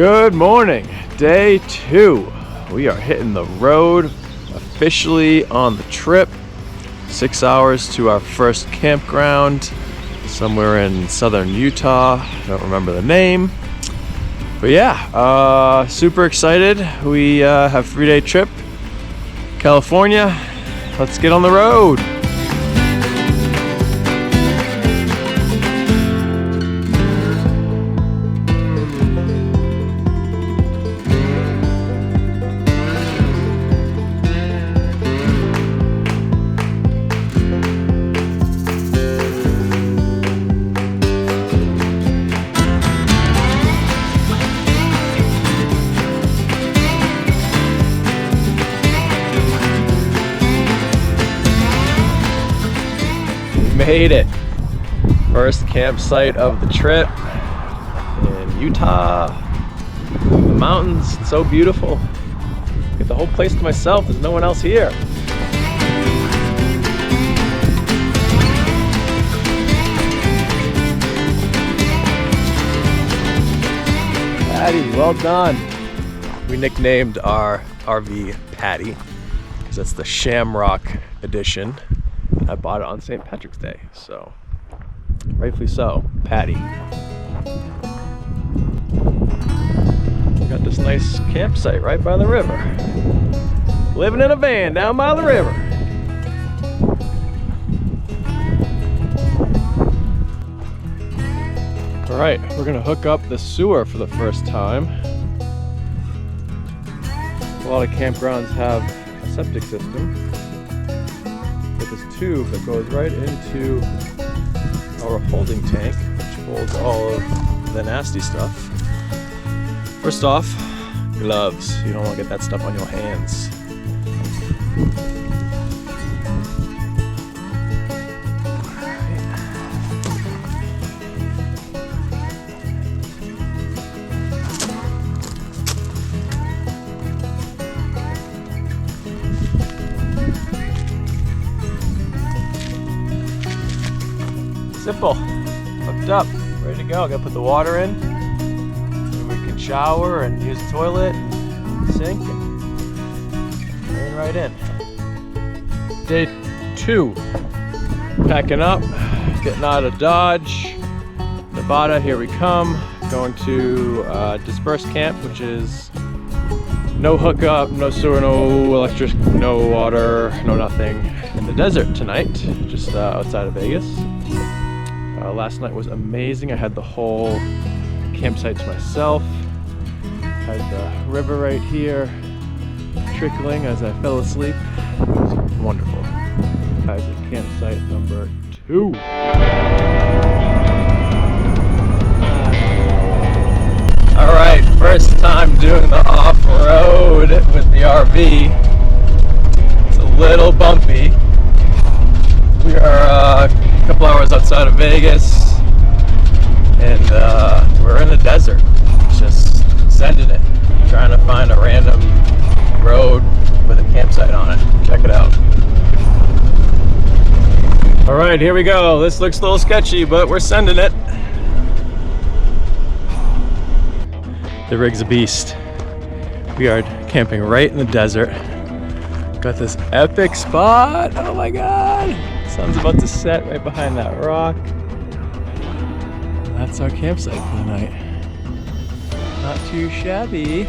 Good morning, day 2. We are hitting the road, officially on the trip. 6 hours to our first campground, somewhere in southern Utah. I don't remember the name. But yeah, super excited. We have a 3-day trip, California. Let's get on the road. Made it. First campsite of the trip in Utah. The mountains, it's so beautiful. Get the whole place to myself, there's no one else here. Patty, well done. We nicknamed our RV Patty because that's the Shamrock edition. I bought it on St. Patrick's Day, so rightfully so, Patty. We got this nice campsite right by the river. Living in a van down by the river. All right, we're gonna hook up the sewer for the first time. A lot of campgrounds have a septic system. This tube that goes right into our holding tank, which holds all of the nasty stuff. First off, gloves. You don't want to get that stuff on your hands. Simple, hooked up, ready to go. Gotta put the water in, and we can shower and use the toilet, and sink, and right in. Day 2, packing up, getting out of Dodge, Nevada. Here we come. Going to dispersed camp, which is no hookup, no sewer, no electric, no water, no nothing. In the desert tonight, just outside of Vegas. Last night was amazing. I had the whole campsite to myself. Had the river right here trickling as I fell asleep. It was wonderful. Guys, at campsite number 2. All right, first time doing the off-road with the RV. It's a little bumpy. We are a couple hours outside of Vegas, and we're in the desert, just sending it, trying to find a random road with a campsite on it. Check it out. All right, here we go. This looks a little sketchy, but we're sending it. The rig's a beast. We are camping right in the desert. Got this epic spot. Oh my God. Sun's about to set right behind that rock. That's our campsite for the night. Not too shabby.